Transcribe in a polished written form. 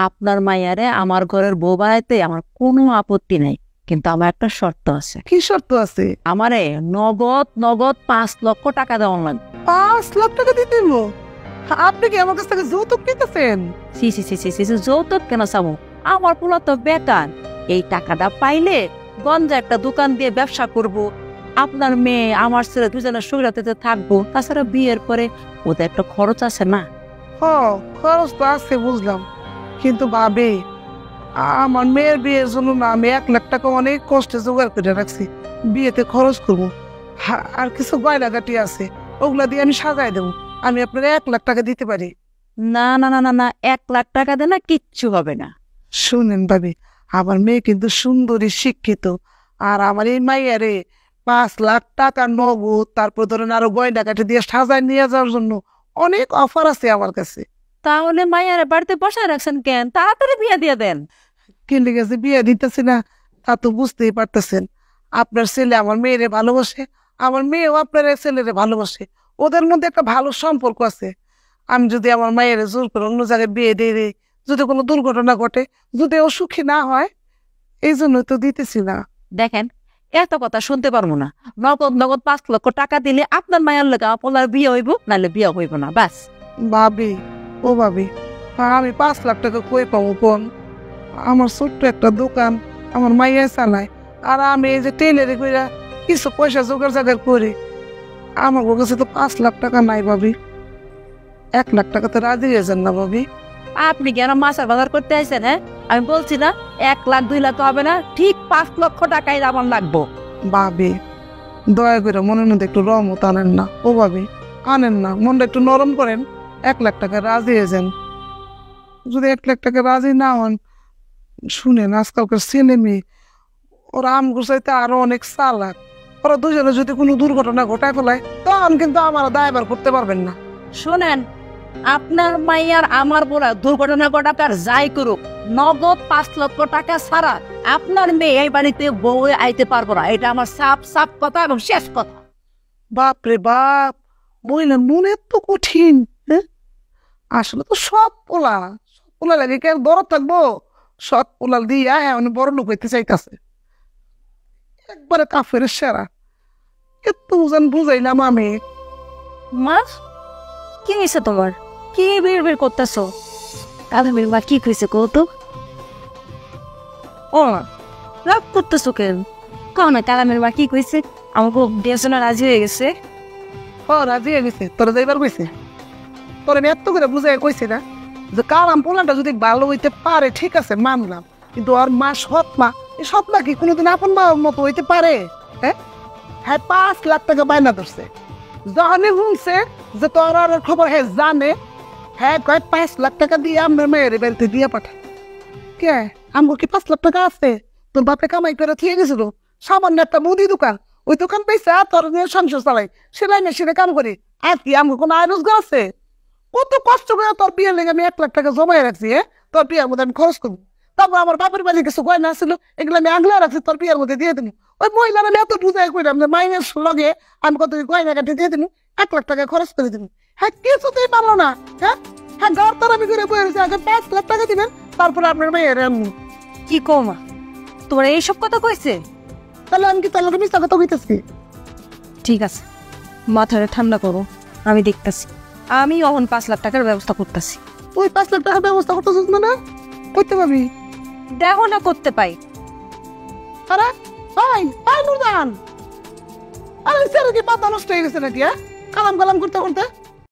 আপনার মাইয়ারে আমার ঘরের বউ বানাইতে আমার কোনো আপত্তি নাই, কিন্তু আমার একটা শর্ত আছে। কি শর্ত আছে? আমারে নগদ নগদ 5 লক্ষ টাকা দেওয়া লাগবে। 5 লাখ টাকা দিতে দেবো? আপনি কি আমার কাছ থেকে যৌতুক নিতেছেন? সি সি সি সি সি সি, যৌতুক কেন চাবো? আমার পোলা তো বেকার, এই টাকাটা পাইলে গঞ্জা একটা দোকান দিয়ে ব্যবসা করব, আপনার মেয়ে আমার ছেলে দুজনের সুবিধাতে থাকবো, তাছাড়া বিয়ের পরে ওদের একটা খরচ আছে না? খরচ তো আছে বুঝলাম, কিন্তু ভাবি আমার মেয়ের বিয়ের জন্য না আমি 1 লাখ টাকা অনেক কষ্টে জোগাড় করে রাখছি, বিয়েতে খরচ করবো। আর কিছু গয়নাগাটি আছে, ওগুলা দিয়ে আমি সাজাই দেবো। আমি আপনার 1 লাখ টাকা দিতে পারি। না না না না না, 1 লাখ টাকা দে না, কিচ্ছু হবে না। শুনেন ভাবি, আমার মেয়ে কিন্তু সুন্দরী, শিক্ষিত, আর আমার এই মাইয়ারে 5 লাখ টাকা নগদ, তারপর ধরেন আরো গয়নাগাটি দিয়ে সাজায় নিয়ে যাওয়ার জন্য অনেক অফার আছে আমার কাছে। তাহলে মাইয়ারে বাড়িতে বসায় রাখছেন কেন? তাড়াতাড়ি বিয়ে দিয়ে দেন। কিনলে গেছে বিয়ে দিতেছি না, তা তো বুঝতেই পারতেছেন। আপনার ছেলে আমার মেয়েরে ভালোবাসে, আমার মেয়েও আপনার ছেলেরে ভালোবাসে, ওদের মধ্যে একটা ভালো সম্পর্ক আছে। আমি যদি আমার মায়ের জোর করে অন্য জায়গায় বিয়ে দিয়ে দিই, যদি কোনো দুর্ঘটনা ঘটে, যদি ও সুখী না হয়, এই জন্য তো দিতেছি না। দেখেন, এত কথা শুনতে পারবো না। নগদ নগদ 5 লক্ষ টাকা দিলে আপনার মায়ের লোক আপনার বিয়ে হইব, নাহলে বিয়ে হইব না, বাস। ভাবি, ও ভাবি, আমি 5 লাখ টাকা কই পাবো কোন? আমার ছোট্ট একটা দোকান আমার মাইয়া চালায়, আর আমি এই যে টেলারি কইরা কিছু পয়সা জোগাড় জাগাড় করি, আমার কাছে তো 5 লাখ টাকা নাই ভাবি। 1 লাখ টাকাতে রাজি হয়েছেন না ভাবি? আপনি কেন মাছের বাজার করতে আইছেন? হ্যাঁ, আমি বলছি না 1 লাখ 2 লাখ হবে না, ঠিক 5 লক্ষ টাকাই আমার লাগবো। ভাবি, দয়া করে মনের মধ্যে একটু রহমত আনেন না। ও ভাবি, আনেন না, মনটা একটু নরম করেন। 1 লাখ টাকা রাজি হয়ে যান। যদি 1 লাখ টাকা রাজি না হন, শুনেন, আজকালকার ছেলে মেয়ে ওরা আমগুর চাইতে আরো অনেক চালাক। ওরা দুজনে যদি কোনো দুর্ঘটনা ঘটায় ফেলায়, তখন কিন্তু আমার দায়ভার করতে পারবেন না। শোনেন, আপনার মাইয়ার আমার বলা দুর্ঘটনা ঘটাকার যাই করুক, নগদ 5 লক্ষ টাকা ছাড়া আপনার মেয়ে এই বাড়িতে বউ আইতে পারবো না। এটা আমার সাপ সাপ কথা এবং শেষ কথা। বাপ রে বাপ, মহিলার মন এত কঠিন। হ্যাঁ, আসলে তো সব পোলা লাগে কেন দরদ থাকবো? সব পোলা দিয়া হ্যাঁ উনি বড় লোক হইতে চাইতেছে, একবারে কাফের সেরা। এত বুঝাইলাম আমি। মা, কি হয়েছে তোমার? কি বের বের করতেছো? কালামের মা কি কইছে কও তো? ও রাগ করতেছো কেন? কও না, কালামের মা কি কইছে? আমাকে বিয়ের জন্য রাজি হয়ে গেছে। রাজি হয়ে গেছে? তোরা যাইবার কইছে? তোর আমি এত করে বুঝাই কইছি না যে কালাম পোলাটা যদি ভালো হইতে পারে ঠিক আছে মানলাম, কিন্তু আর মা সৎ মা, এই সৎ মা কি কোনোদিন আপন মা মতো হইতে পারে? হ্যাঁ, 5 লাখ টাকা বায়না ধরছে। যখনই শুনছে যে তোর আর খবর হ্যাঁ জানে, হ্যাঁ কয় 5 লাখ টাকা দিয়ে আমার মেয়ের বাড়িতে দিয়ে পাঠায়। কে আমগো কি 5 লাখ টাকা আছে? তোর বাপে কামাই করে থিয়ে গেছিল সামান্য একটা মুদি দোকান, ওই দোকান পয়সা তোর নিয়ে সংসার চালাই, সেলাই মেশিনে কাম করি। আর কি আমগো কোনো আয় রোজগার আছে? কত কষ্ট করে তোর বিয়ের লেগে আমি 1 লাখ টাকা জমাই রাখছি, তোর বিয়ের মধ্যে আমি খরচ করবো। তারপর আমার বাপের বাড়ি কিছু গয়না ছিল, এগুলো আমি আগলে রাখছি, তোর বিয়ের মধ্যে দিয়ে দিন। ওই মহিলার আমি এত বুঝাই করলাম যে মাইনের লগে আমি কত গয়না কাটি দিয়ে দিন, 1 লাখ টাকা খরচ করে দিন। হ্যাঁ, কিছুতেই পারলো না। হ্যাঁ হ্যাঁ, ঘর তার আমি করে বয়ে রয়েছি, আগে 5 লাখ টাকা দিবেন, তারপরে আপনার মেয়ের এমনি। কি কও মা, তোমার এইসব কথা কইছে? তাহলে আমি কি তাহলে মিথ্যা কথা কইতেছি? ঠিক আছে, মাথাটা ঠান্ডা করো, আমি দেখতেছি। আমি অহন 5 লাখ টাকার ব্যবস্থা করতেছি। তুই 5 লাখ টাকার ব্যবস্থা করতেছিস না? করতে পারবি? দেখো না করতে পাই। আরে ভাই, ভাই নুরজান, আরে স্যার কি পাতা নষ্ট হয়ে গেছে নাকি? কালাম কালাম করতে করতে